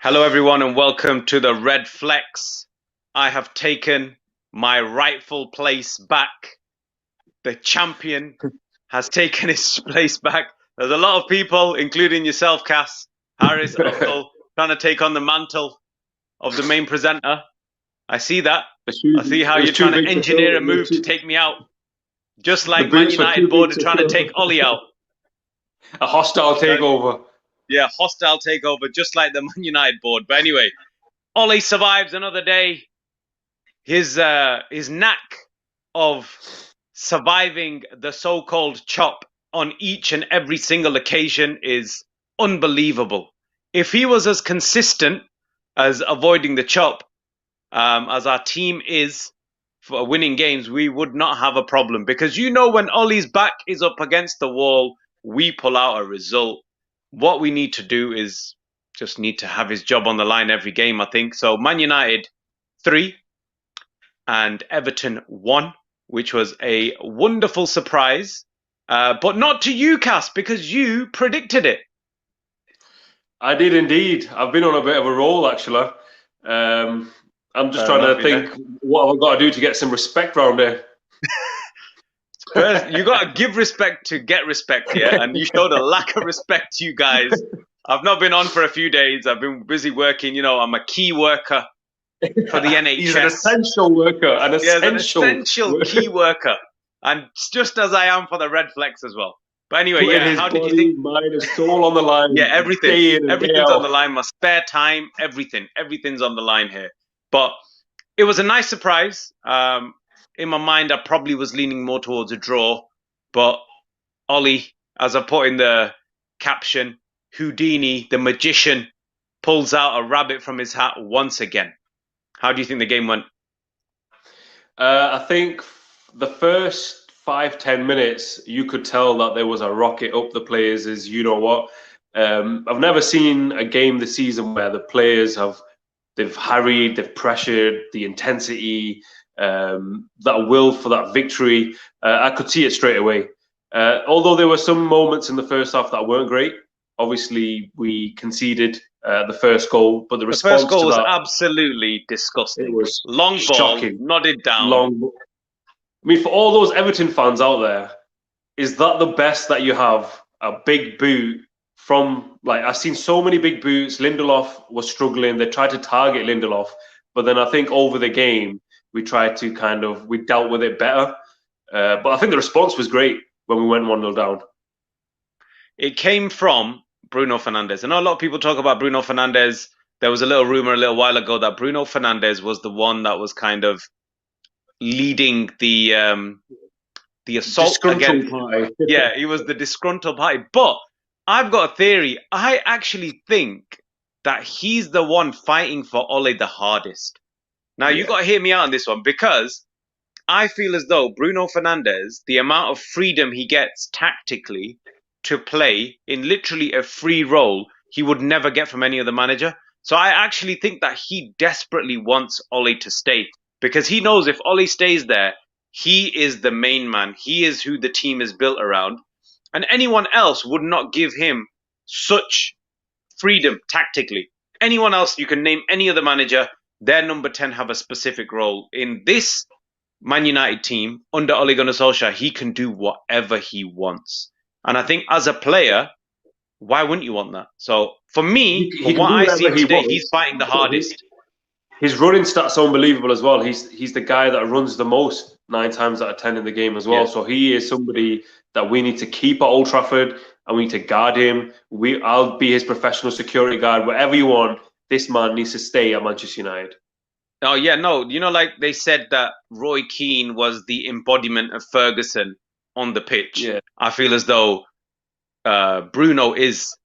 Hello, everyone, and welcome to the Redflex. I have taken my rightful place back. The champion has taken his place back. There's a lot of people, including yourself, Cass, Harris, Uncle, trying to take on the mantle of the main presenter. I see that. I see how you're trying to engineer a move to take me out. Just like Man United board are trying to take Ole out. A hostile takeover. Yeah, hostile takeover, just like the Man United board. But anyway, Ole survives another day. His knack of surviving the so-called chop on each and every single occasion is unbelievable. If he was as consistent as avoiding the chop as our team is for winning games, we would not have a problem. Because when Ole's back is up against the wall, we pull out a result. What we need to do is just need to have his job on the line every game, I think. So Man United 3 and Everton 1, which was a wonderful surprise. But not to you, Cass, because you predicted it. I did indeed. I've been on a bit of a roll, actually. I'm just trying to think, what have I got to do to get some respect around here? First, you got to give respect to get respect, yeah? And you showed a lack of respect, you guys. I've not been on for a few days. I've been busy working. I'm a key worker for the NHS. He's an essential worker. An essential key worker. And just as I am for the Redflex as well. But anyway, how did you think? Mind and soul on the line. Yeah, everything. Everything's on the line. My spare time, everything. Everything's on the line here. But it was a nice surprise. In my mind, I probably was leaning more towards a draw. But Ole, as I put in the caption, Houdini, the magician, pulls out a rabbit from his hat once again. How do you think the game went? I think the first 5-10 minutes, you could tell that there was a rocket up the players' I've never seen a game this season where the players they've harried, they've pressured, the intensity, that will for that victory. I could see it straight away. Although there were some moments in the first half that weren't great. Obviously, we conceded the first goal, but the response first goal to was that, absolutely disgusting. It was long shocking. Ball, nodded down. I mean, for all those Everton fans out there, is that the best that you have? A big boot from, I've seen so many big boots. Lindelof was struggling. They tried to target Lindelof, but then I think over the game, we tried to we dealt with it better. But I think the response was great when we went 1-0 down. It came from Bruno Fernandes. I know a lot of people talk about Bruno Fernandes. There was a little rumor a little while ago that Bruno Fernandes was the one that was kind of leading the assault against. Yeah, he was the disgruntled party. But I've got a theory. I actually think that he's the one fighting for Ole the hardest. Now, you got to hear me out on this one, because I feel as though Bruno Fernandes, the amount of freedom he gets tactically to play in literally a free role, he would never get from any other manager. So I actually think that he desperately wants Ole to stay, because he knows if Ole stays there, he is the main man. He is who the team is built around. And anyone else would not give him such freedom tactically. Anyone else, you can name any other manager, their number 10 have a specific role. In this Man United team, under Ole Gunnar Solskjaer, he can do whatever he wants. And I think as a player, why wouldn't you want that? So for me, from what I see today, he's fighting the hardest. His running stats are unbelievable as well. He's the guy that runs the most 9 times out of 10 in the game as well. Yeah. So he is somebody that we need to keep at Old Trafford, and we need to guard him. I'll be his professional security guard. Whatever you want, this man needs to stay at Manchester United. Oh, yeah, no. Like they said that Roy Keane was the embodiment of Ferguson on the pitch. Yeah. I feel as though Bruno is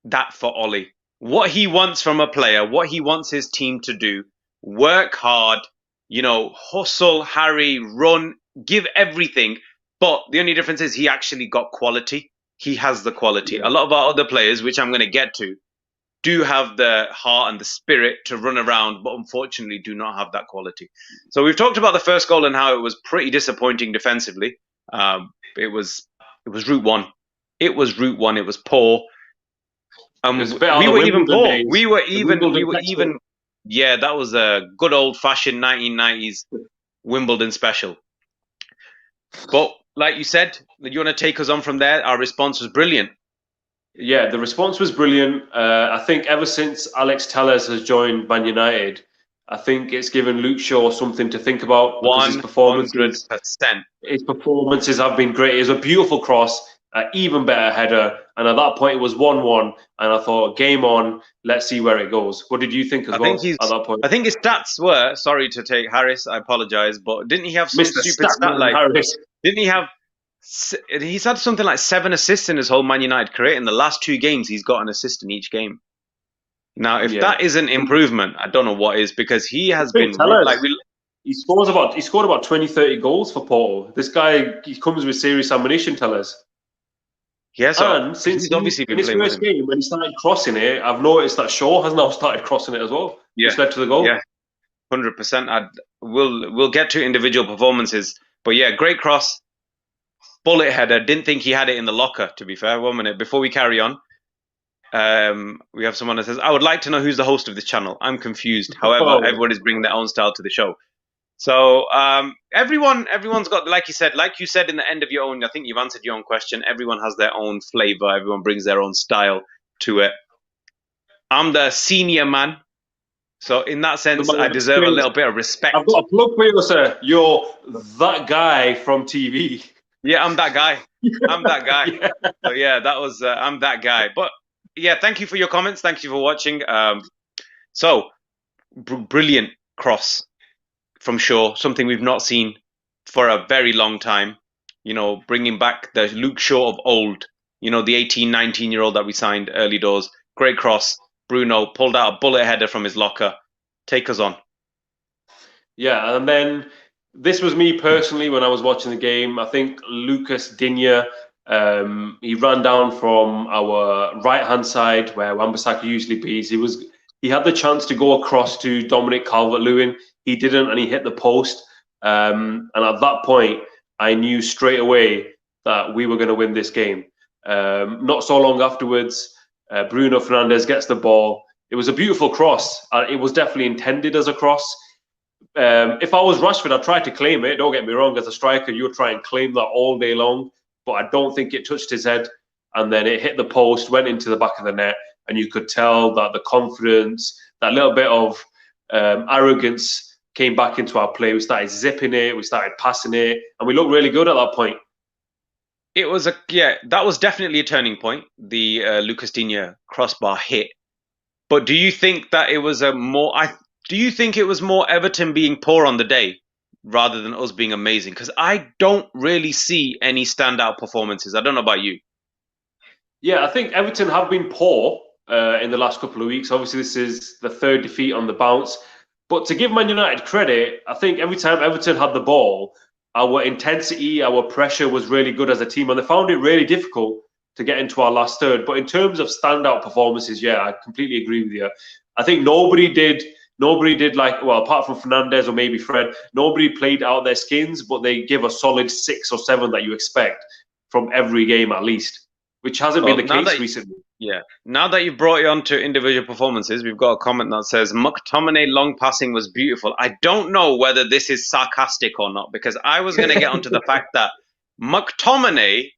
that for Ole. What he wants from a player, what he wants his team to do, work hard, hustle, harry, run, give everything. But the only difference is he actually got quality. He has the quality. Yeah. A lot of our other players, which I'm going to get to, do have the heart and the spirit to run around, but unfortunately do not have that quality. So we've talked about the first goal and how it was pretty disappointing defensively. It was route one. It was poor. It was a bit out of We the were even Wimbledon poor. days. The We Wimbledon were textbook. even. Yeah, that was a good old fashioned 1990s Wimbledon special. But like you said, you want to take us on from there? Our response was brilliant. Yeah, the response was brilliant. I think ever since Alex Telles has joined Man United, I think it's given Luke Shaw something to think about because 100%. his performances have been great. It was a beautiful cross, an even better header, and at that point it was 1-1. And I thought, game on, let's see where it goes. What did you think as I think well he's. at that point? I think his stats were. Sorry to take Harris. I apologize, but didn't he have some Mr. stupid stat Statman like? Harris. Didn't he have? He's had something like 7 assists in his whole Man United career. In the last 2 games, he's got an assist in each game. Now, if Yeah. that isn't improvement, I don't know what is, because he has Big been like Tellers. we. He scored about 20, 30 goals for Porto. This guy, he comes with serious ammunition, Tellers. Yeah, so And since he's he obviously in been his playing with first him. game when he started crossing it, I've noticed that Shaw has now started crossing it as well, Yeah, which led to the goal. yeah, 100%. We'll get to individual performances, but yeah, great cross, bullet header. Didn't think he had it in the locker. To be fair, 1 minute before we carry on, we have someone that says, "I would like to know who's the host of this channel. I'm confused. However, Oh, everyone is bringing their own style to the show." So everyone's got, like you said in the end of your own. I think you've answered your own question. Everyone has their own flavor. Everyone brings their own style to it. I'm the senior man, so in that the sense, man I of deserve a experience. little bit of I've respect. got a plug for you, sir. You're that guy from TV. Yeah, I'm that guy. I'm that guy. Yeah. So yeah, that was I'm that guy. But yeah, thank you for your comments. Thank you for watching. So brilliant cross from Shaw, something we've not seen for a very long time. You know, bringing back the Luke Shaw of old. You know, the 18, 19-year-old that we signed early doors. Great cross. Bruno pulled out a bullet header from his locker. Take us on. Yeah, and then this was me personally when I was watching the game. I think Lucas Digne, he ran down from our right hand side where Wan-Bissaka usually bees. He had the chance to go across to Dominic Calvert-Lewin. He didn't, and he hit the post. And at that point, I knew straight away that we were going to win this game. Not so long afterwards, Bruno Fernandes gets the ball. It was a beautiful cross. It was definitely intended as a cross. If I was Rashford, I'd try to claim it. Don't get me wrong, as a striker, you'll try and claim that all day long. But I don't think it touched his head. And then it hit the post, went into the back of the net. And you could tell that the confidence, that little bit of arrogance came back into our play. We started zipping it, we started passing it, and we looked really good at that point. It was that was definitely a turning point. The Lucas Digne crossbar hit. But do you think that it was do you think it was more Everton being poor on the day rather than us being amazing? Because I don't really see any standout performances. I don't know about you. Yeah, I think Everton have been poor in the last couple of weeks. Obviously, this is the third defeat on the bounce. But to give Man United credit, I think every time Everton had the ball, our intensity, our pressure was really good as a team, and they found it really difficult to get into our last third. But in terms of standout performances, yeah, I completely agree with you. I think nobody did like, well, apart from Fernandes or maybe Fred, nobody played out their skins, but they give a solid 6 or 7 that you expect from every game at least, which hasn't been the case recently. Yeah. Now that you've brought it on to individual performances, we've got a comment that says McTominay long passing was beautiful. I don't know whether this is sarcastic or not, because I was going to get onto the fact that McTominay,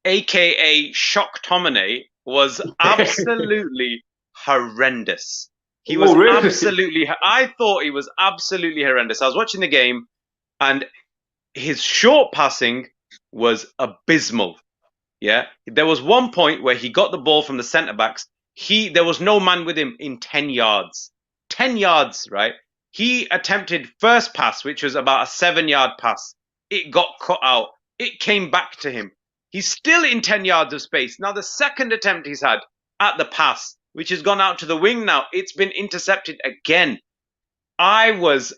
aka Shocktominay, was absolutely horrendous. He was really? absolutely. I thought he was absolutely horrendous. I was watching the game, and his short passing was abysmal. Yeah, there was one point where he got the ball from the centre backs. There was no man with him in 10 yards. 10 yards, right? He attempted first pass, which was about a 7-yard pass. It got cut out. It came back to him. He's still in 10 yards of space. Now the second attempt he's had at the pass, which has gone out to the wing now, it's been intercepted again. I was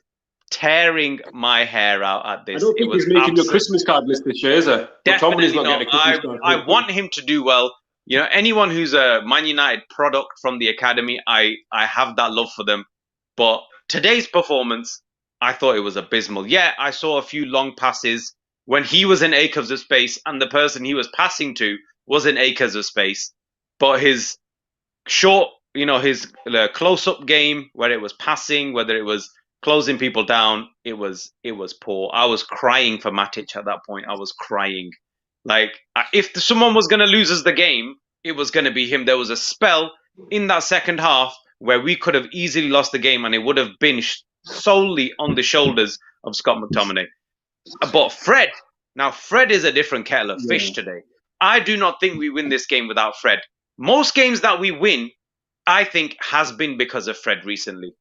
tearing my hair out at this. I don't think he's making your Christmas card list this year, is he? Definitely not not. getting a Christmas card. I want him to do well. You know, anyone who's a Man United product from the academy, I have that love for them. But today's performance, I thought it was abysmal. Yeah, I saw a few long passes when he was in acres of space and the person he was passing to was in acres of space. But his short, his close-up game, where it was passing, whether it was closing people down, it was poor. I was crying for Matic at that point. I was crying. Like, if someone was going to lose us the game, it was going to be him. There was a spell in that second half where we could have easily lost the game, and it would have been solely on the shoulders of Scott McTominay. But Fred is a different kettle of fish Yeah. today. I do not think we win this game without Fred. Most games that we win, I think, has been because of Fred recently.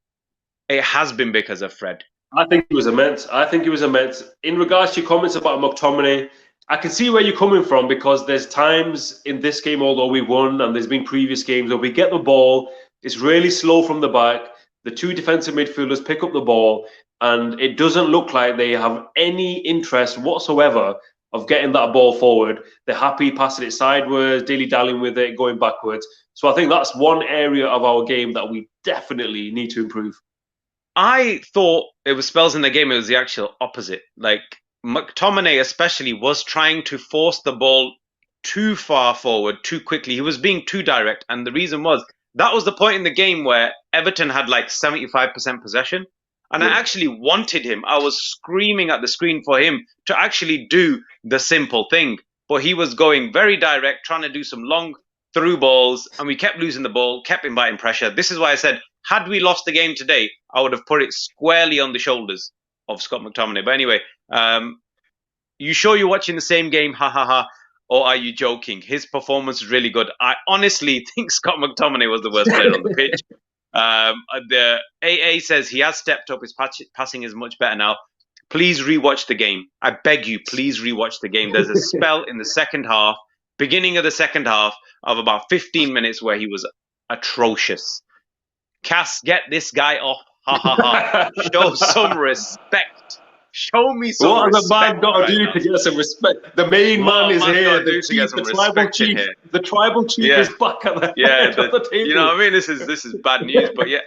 It has been because of Fred. I think it was immense. I think it was immense. In regards to your comments about McTominay, I can see where you're coming from because there's times in this game, although we won, and there's been previous games where we get the ball, it's really slow from the back. The two defensive midfielders pick up the ball, and it doesn't look like they have any interest whatsoever of getting that ball forward. They're happy passing it sideways, dilly-dallying with it, going backwards. So I think that's one area of our game that we definitely need to improve. I thought it was spells in the game, it was the actual opposite. Like, McTominay especially was trying to force the ball too far forward too quickly. He was being too direct, and the reason was that was the point in the game where Everton had like 75% possession. And I Yeah. actually wanted him. I was screaming at the screen for him to actually do the simple thing. But he was going very direct, trying to do some long through balls, and we kept losing the ball, kept inviting pressure. This is why I said, had we lost the game today, I would have put it squarely on the shoulders of Scott McTominay. But anyway, you sure you're watching the same game? Ha ha ha. Or are you joking? His performance is really good. I honestly think Scott McTominay was the worst player on the pitch. The AA says he has stepped up. His passing is much better now. Please rewatch the game. I beg you, please rewatch the game. There's a spell in the second half, beginning of the second half, of about 15 minutes where he was atrocious. Cass, get this guy off. Ha ha ha. Show some respect. Show me some What has a respect man got to right do now. to get some respect? The main What man is man's here. got to The do to chief, get some the tribal respect in chief, here? the tribal chief Yeah. is back at the Yeah, edge of the table. you know what I mean? This is bad news. But yeah,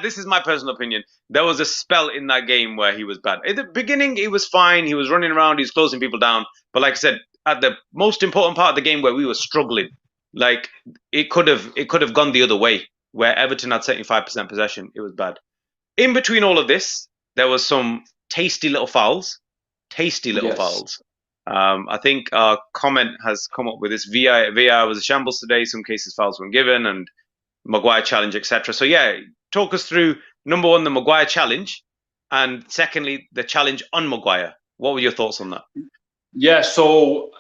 this is my personal opinion. There was a spell in that game where he was bad. At the beginning, he was fine. He was running around. He was closing people down. But like I said, at the most important part of the game where we were struggling, like it could have gone the other way. Where Everton had 75% possession, it was bad. In between all of this, there was some tasty little fouls. Tasty little Yes. fouls. I think our comment has come up with this. VAR was a shambles today. Some cases fouls weren't given, and Maguire challenge, etc. So yeah, talk us through number one, the Maguire challenge, and secondly, the challenge on Maguire. What were your thoughts on that? Yeah, so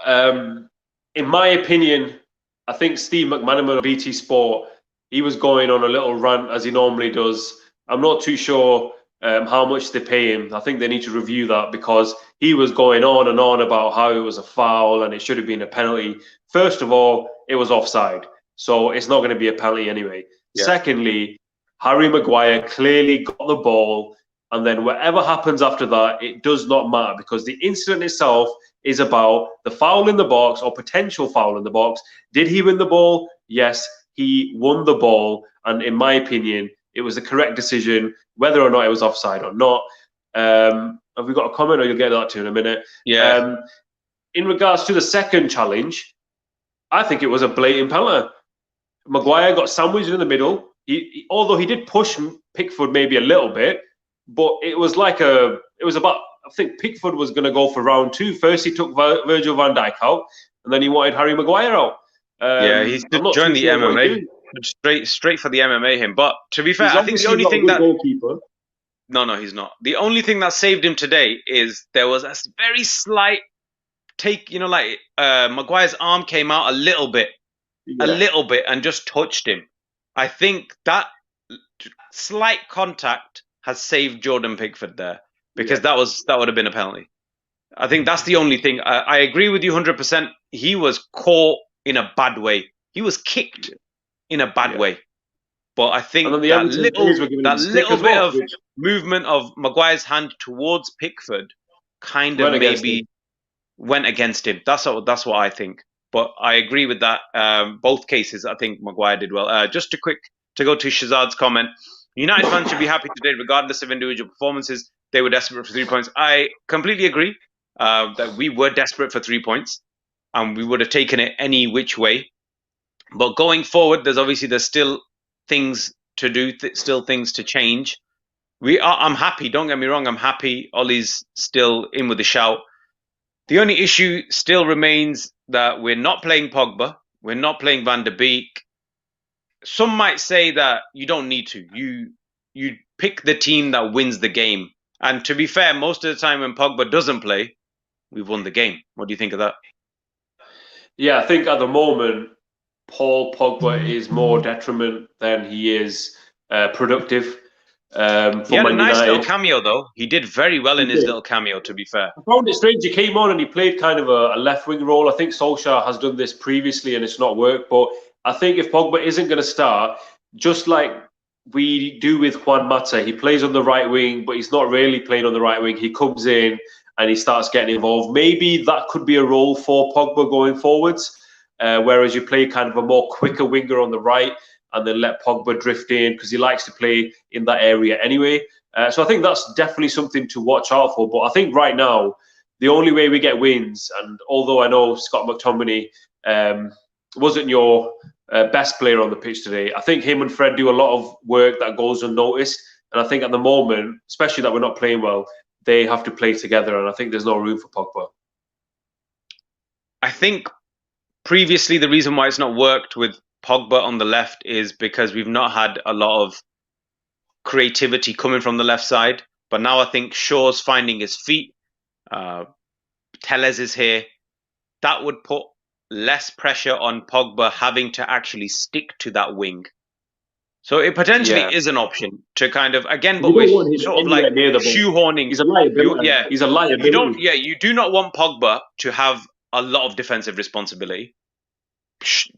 in my opinion, I think Steve McManaman of BT Sport, he was going on a little rant as he normally does. I'm not too sure how much they pay him. I think they need to review that because he was going on and on about how it was a foul and it should have been a penalty. First of all, it was offside, so it's not going to be a penalty anyway. Yeah. Secondly, Harry Maguire clearly got the ball, and then whatever happens after that, it does not matter because the incident itself is about the foul in the box or potential foul in the box. Did he win the ball? Yes, he won the ball, and in my opinion, it was the correct decision, whether or not it was offside or not. Have we got a comment, or you'll get that to in a minute? Yeah. In regards to the second challenge, I think it was a blatant penalty. Maguire got sandwiched in the middle. Although he did push Pickford maybe a little bit, but it was about, I think Pickford was going to go for round two. First, he took Virgil van Dijk out, and then he wanted Harry Maguire out. Yeah, he's joined the MMA. Straight for the MMA him. But to be fair, I think the only thing that goalkeeper. No, he's not. The only thing that saved him today is there was a very slight take, Maguire's arm came out a little bit, and just touched him. I think that slight contact has saved Jordan Pickford there because that would have been a penalty. I think that's the only thing. I agree with you 100%. He was caught in a bad way. He was kicked in a bad way. But I think that little bit of movement of Maguire's hand towards Pickford kind of maybe went against him. That's what I think. But I agree with that. Both cases, I think Maguire did well. Just to go to Shazad's comment, United fans should be happy today, regardless of individual performances. They were desperate for 3 points. I completely agree that we were desperate for 3 points, and we would have taken it any which way. But going forward, there's still things to do, still things to change. I'm happy. Don't get me wrong. I'm happy. Ollie's still in with the shout. The only issue still remains that we're not playing Pogba. We're not playing Van der Beek. Some might say that you don't need to. You pick the team that wins the game. And to be fair, most of the time when Pogba doesn't play, we've won the game. What do you think of that? Yeah, I think at the moment, Paul Pogba is more detriment than he is productive He for had a Man nice little United. cameo, though. He did very well He in his did. little cameo, to be fair. I found it strange. He came on and he played kind of a left wing role. I think Solskjaer has done this previously and it's not worked. But I think if Pogba isn't going to start, just like we do with Juan Mata, he plays on the right wing, but he's not really playing on the right wing. He comes in and he starts getting involved. Maybe that could be a role for Pogba going forwards, whereas you play kind of a more quicker winger on the right and then let Pogba drift in because he likes to play in that area anyway. So I think that's definitely something to watch out for. But I think right now, the only way we get wins, and although I know Scott McTominay wasn't your best player on the pitch today, I think him and Fred do a lot of work that goes unnoticed. And I think at the moment, especially that we're not playing well, they have to play together. And I think there's no room for Pogba. I think previously the reason why it's not worked with Pogba on the left is because we've not had a lot of creativity coming from the left side. But now I think Shaw's finding his feet. Tellez is here. That would put less pressure on Pogba having to actually stick to that wing. So it potentially is an option to kind of again, but You we're don't want him sort of like anywhere near the ball. shoehorning. He's a liability. Yeah, He's a liability. you do not want Pogba to have a lot of defensive responsibility.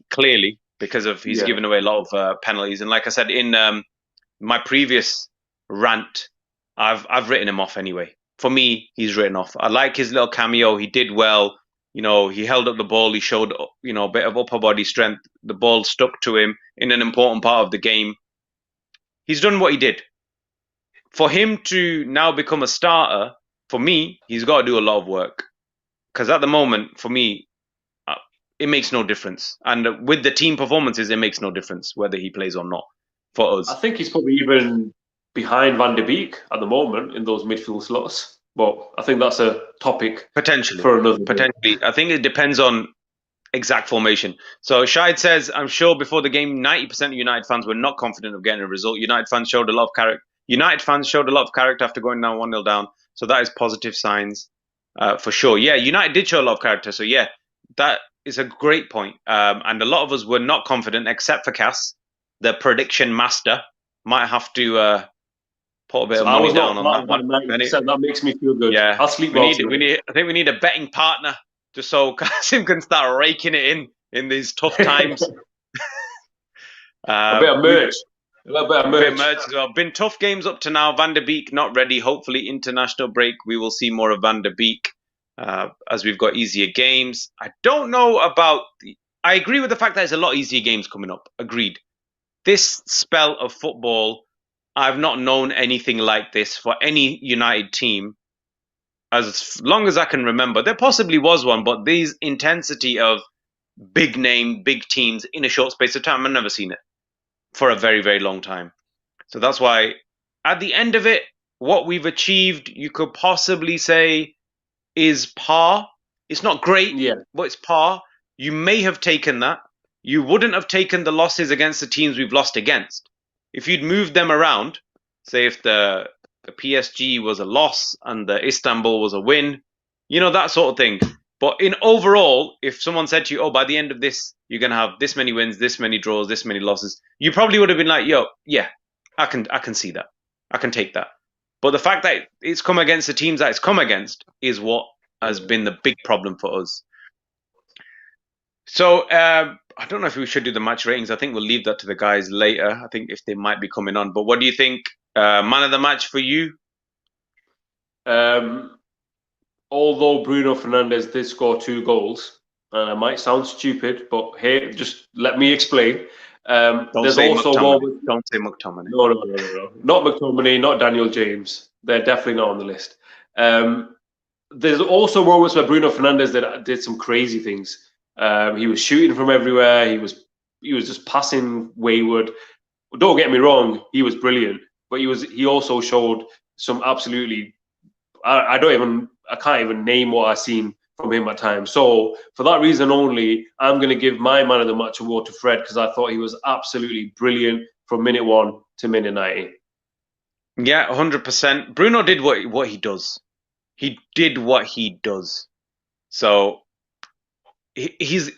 Clearly, because of he's given away a lot of penalties, and like I said in my previous rant, I've written him off anyway. For me, he's written off. I like his little cameo. He did well. You know, he held up the ball. He showed, a bit of upper body strength. The ball stuck to him in an important part of the game. He's done what he did. For him to now become a starter, for me, he's got to do a lot of work. Because at the moment, for me, it makes no difference. And with the team performances, it makes no difference whether he plays or not for us. I think he's probably even behind Van der Beek at the moment in those midfield slots. But I think that's a topic potentially for another day. Potentially. I think it depends on exact formation. So Shahid says, I'm sure before the game, 90% of United fans were not confident of getting a result. United fans showed a lot of character. After going down 1-0 down. So that is positive signs for sure. Yeah, United did show a lot of character. So yeah, that is a great point. And a lot of us were not confident, except for Cass, the prediction master. Might have to put a bit of money down on that one. That makes me feel good. Yeah, I'll sleep well. I think we need a betting partner just so Kasim can start raking it in these tough times. A bit of merch. A little bit of merch as well. Been tough games up to now. Van der Beek not ready. Hopefully, international break we will see more of Van der Beek as we've got easier games. I don't know about. I agree with the fact that there's a lot easier games coming up. Agreed. This spell of football, I've not known anything like this for any United team as long as I can remember. There possibly was one, but these intensity of big name, big teams in a short space of time, I've never seen it for a very, very long time. So that's why at the end of it, what we've achieved, you could possibly say is par. It's not great, but it's par. You may have taken that. You wouldn't have taken the losses against the teams we've lost against. If you'd moved them around, say if the PSG was a loss and the Istanbul was a win, that sort of thing. But in overall, if someone said to you, by the end of this, you're going to have this many wins, this many draws, this many losses, you probably would have been like, yeah, I can see that. I can take that. But the fact that it's come against the teams that it's come against is what has been the big problem for us. So I don't know if we should do the match ratings. I think we'll leave that to the guys later. I think if they might be coming on. But what do you think? Man of the match for you? Although Bruno Fernandes did score 2 goals, and it might sound stupid, but here, just let me explain. Don't say McTominay. No. Not McTominay, not Daniel James. They're definitely not on the list. There's also moments where Bruno Fernandes did some crazy things. He was shooting from everywhere. He was, just passing wayward. Don't get me wrong, he was brilliant, but he also showed some absolutely I can't even name what I've seen from him at times. So for that reason only, I'm going to give my man of the match award to Fred because I thought he was absolutely brilliant from minute 1 to minute 90. Yeah, 100%. Bruno did what he does. He did what he does. So he's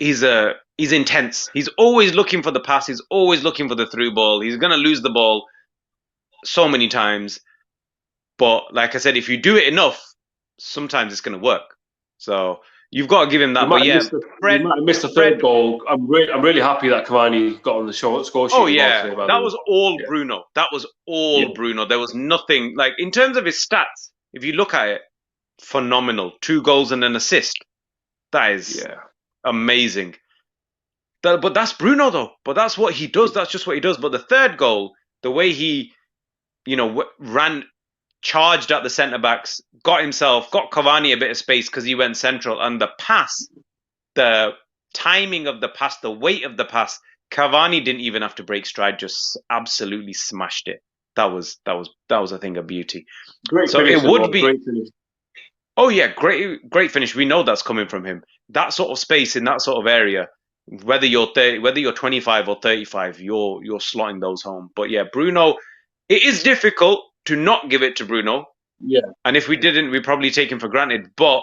intense. He's always looking for the pass. He's always looking for the through ball. He's gonna lose the ball so many times. But like I said, if you do it enough, sometimes it's gonna work. So you've got to give him that. But yeah, Fred might have missed the third goal. I'm really happy that Cavani got on the score sheet. Oh yeah, that was all Bruno. That was all Bruno. There was nothing like in terms of his stats. If you look at it, phenomenal. 2 goals and an assist. That is amazing. But that's Bruno though. But that's what he does. That's just what he does. But the third goal, the way he, charged at the centre backs, got Cavani a bit of space because he went central, and the pass, the timing of the pass, the weight of the pass, Cavani didn't even have to break stride, just absolutely smashed it. That was a thing of beauty. Great so finish, it would be. Great finish. Oh yeah, great finish. We know that's coming from him. That sort of space in that sort of area, whether you're 25 or 35, you're slotting those home. But yeah, Bruno, it is difficult to not give it to Bruno. Yeah. And if we didn't, we'd probably take him for granted. But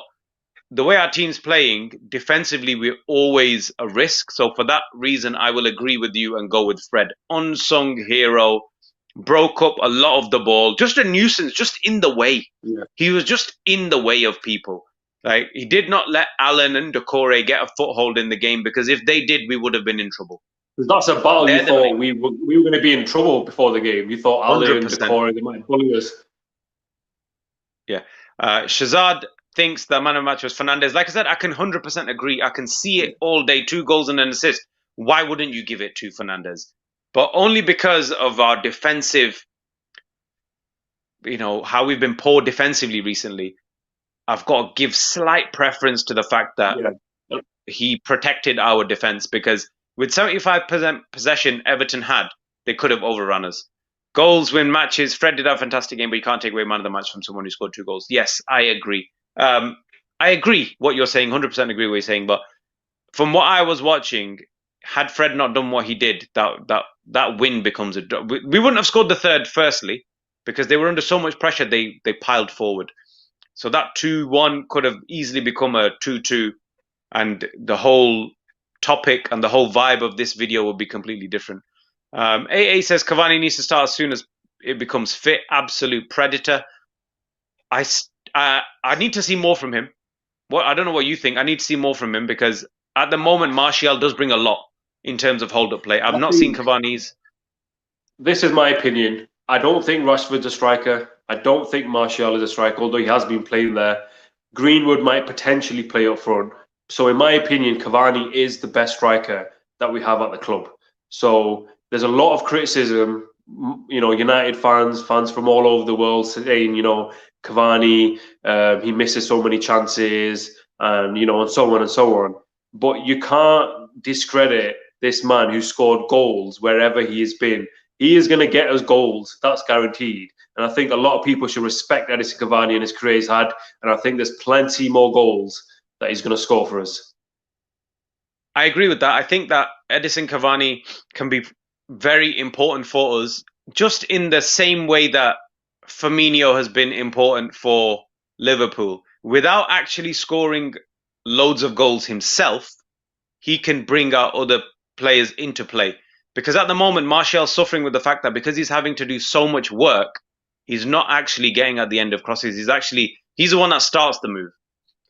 the way our team's playing, defensively, we're always a risk. So for that reason, I will agree with you and go with Fred. Unsung hero, broke up a lot of the ball, just a nuisance, just in the way. Yeah. He was just in the way of people. Like, he did not let Allen and Decore get a foothold in the game, because if they did, we would have been in trouble. That's a battle you thought we were going to be in trouble before the game. You thought Allen and Decore, they might bully us. Yeah. Shazad thinks the man of the match was Fernandes. Like I said, I can 100% agree. I can see it all day. 2 goals and an assist. Why wouldn't you give it to Fernandes? But only because of our defensive, how we've been poor defensively recently. I've got to give slight preference to the fact that he protected our defense, because with 75% possession Everton had, they could have overrun us. Goals win matches. Fred did have a fantastic game, but you can't take away man of the match from someone who scored 2 goals. Yes, I agree. I agree what you're saying, 100% agree what you're saying. But from what I was watching, had Fred not done what he did, that win becomes a... We wouldn't have scored the third, firstly, because they were under so much pressure, they piled forward. So that 2-1 could have easily become a 2-2, and the whole topic and the whole vibe of this video would be completely different. AA says Cavani needs to start as soon as it becomes fit. Absolute predator. I need to see more from him. I don't know what you think. I need to see more from him, because at the moment Martial does bring a lot in terms of hold-up play. I've not seen Cavani's. This is my opinion. I don't think Rashford's a striker. I don't think Martial is a striker, although he has been playing there. Greenwood might potentially play up front. So in my opinion, Cavani is the best striker that we have at the club. So there's a lot of criticism, United fans from all over the world saying, Cavani, he misses so many chances, and, and so on and so on. But you can't discredit this man who scored goals wherever he has been. He is going to get us goals. That's guaranteed. And I think a lot of people should respect Edison Cavani and his career he's had. And I think there's plenty more goals that he's going to score for us. I agree with that. I think that Edison Cavani can be very important for us, just in the same way that Firmino has been important for Liverpool. Without actually scoring loads of goals himself, he can bring our other players into play. Because at the moment, Martial's suffering with the fact that because he's having to do so much work, he's not actually getting at the end of crosses. He's the one that starts the move.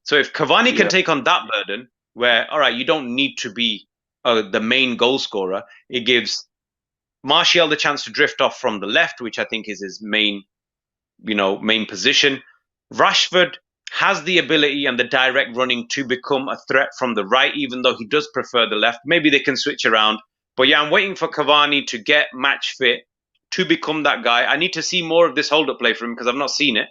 So if Cavani can take on that burden, where, all right, you don't need to be the main goal scorer, it gives Martial the chance to drift off from the left, which I think is his main position. Rashford has the ability and the direct running to become a threat from the right, even though he does prefer the left. Maybe they can switch around. But yeah, I'm waiting for Cavani to get match fit to become that guy. I need to see more of this hold-up play from him, because I've not seen it.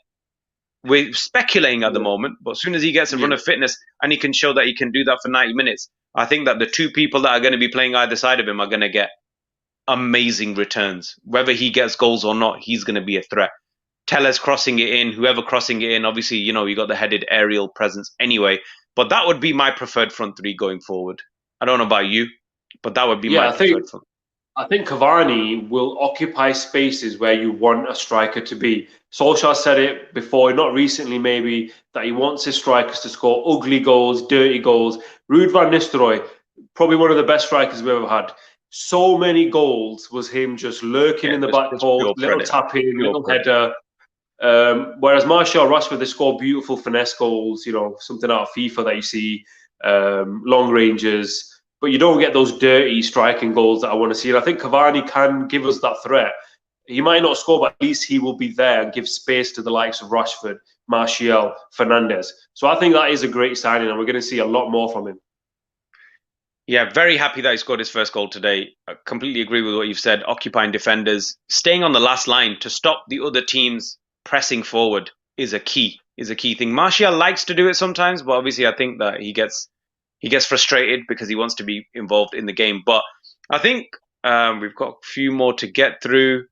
We're speculating at the moment, but as soon as he gets a run of fitness and he can show that he can do that for 90 minutes, I think that the two people that are going to be playing either side of him are going to get amazing returns. Whether he gets goals or not, he's going to be a threat. Tellez crossing it in, whoever crossing it in, obviously, you know, you got the headed aerial presence anyway. But that would be my preferred front three going forward. I don't know about you, but that would be my Yeah, preferred front. I think Cavani will occupy spaces where you want a striker to be. Solskjaer said it before, not recently maybe, that he wants his strikers to score ugly goals, dirty goals. Ruud van Nistelrooy, probably one of the best strikers we've ever had. So many goals was him just lurking Yeah, in the back just post, pure little predator. tap in, Pure little predator. header. Whereas Martial, Rashford, they score beautiful finesse goals, you know, something out of FIFA that you see, long ranges, but you don't get those dirty striking goals that I want to see. And I think Cavani can give us that threat. He might not score, but at least he will be there and give space to the likes of Rashford, Martial, Fernandes. So I think that is a great signing, and we're going to see a lot more from him. Yeah, very happy that he scored his first goal today. I completely agree with what you've said. Occupying defenders, staying on the last line to stop the other teams pressing forward is a key. Is a key thing. Martial likes to do it sometimes, but obviously I think that he gets frustrated because he wants to be involved in the game. But I think we've got a few more to get through.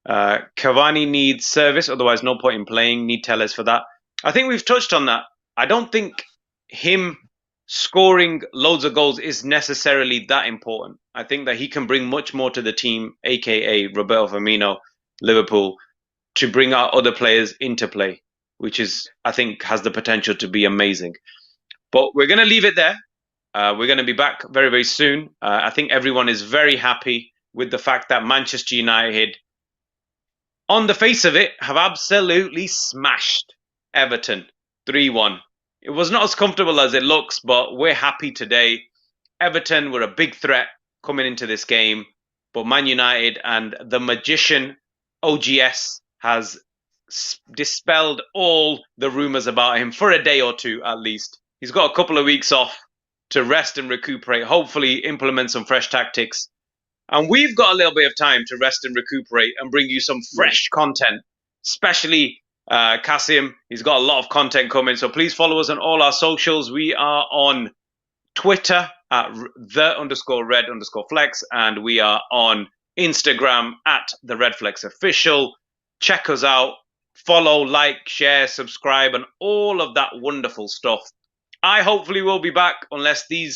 Cavani needs service, otherwise no point in playing. Need Tellez for that. I think we've touched on that. I don't think him scoring loads of goals is necessarily that important. I think that he can bring much more to the team, aka Roberto Firmino, Liverpool, to bring our other players into play, which is, I think, has the potential to be amazing. But we're going to leave it there. We're going to be back very, very soon. I think everyone is very happy with the fact that Manchester United, on the face of it, have absolutely smashed Everton 3-1. It was not as comfortable as it looks, but we're happy today. Everton were a big threat coming into this game, but Man United and the magician OGS has dispelled all the rumours about him for a day or two at least. He's got a couple of weeks off to rest and recuperate, hopefully implement some fresh tactics. And we've got a little bit of time to rest and recuperate and bring you some fresh content, especially Kasim. He's got a lot of content coming. So please follow us on all our socials. We are on Twitter at _red_flex, and we are on Instagram at the Redflex official. Check us out. Follow, like, share, subscribe, and all of that wonderful stuff. I hopefully will be back unless the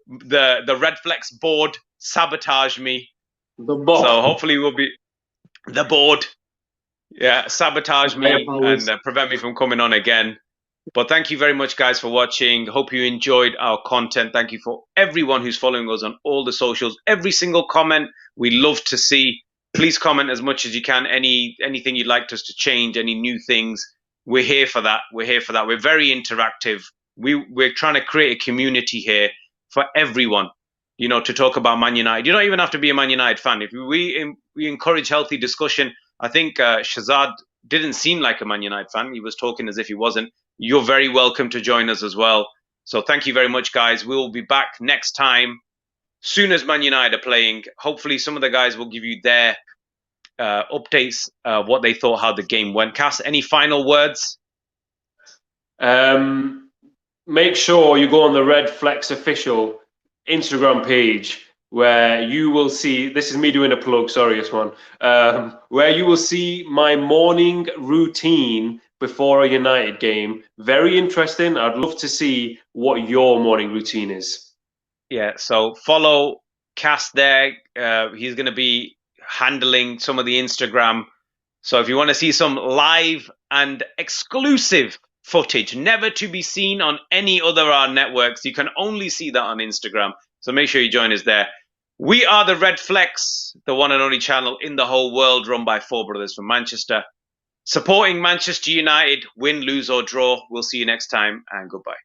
Redflex board sabotage me. The board. So hopefully we'll be the board. Yeah, sabotage me and prevent me from coming on again. But thank you very much, guys, for watching. Hope you enjoyed our content. Thank you for everyone who's following us on all the socials. Every single comment we love to see. Please comment as much as you can. Anything you'd like us to change, any new things. We're here for that. We're here for that. We're very interactive. We're trying to create a community here for everyone, you know, to talk about Man United. You don't even have to be a Man United fan. If we encourage healthy discussion. I think Shazad didn't seem like a Man United fan. He was talking as if he wasn't. You're very welcome to join us as well. So thank you very much, guys. We'll be back next time, soon as Man United are playing. Hopefully some of the guys will give you their updates, what they thought, how the game went. Cass, any final words? Make sure you go on the Redflex official Instagram page, where you will see, this is me doing a plug, sorry, Usman, where you will see my morning routine before a United game. Very interesting. I'd love to see what your morning routine is. Yeah, so follow Cass there. He's going to be handling some of the Instagram. So if you want to see some live and exclusive footage, never to be seen on any other networks, you can only see that on Instagram. So make sure you join us there. We are the Redflex, the one and only channel in the whole world run by four brothers from Manchester. Supporting Manchester United, win, lose or draw. We'll see you next time and goodbye.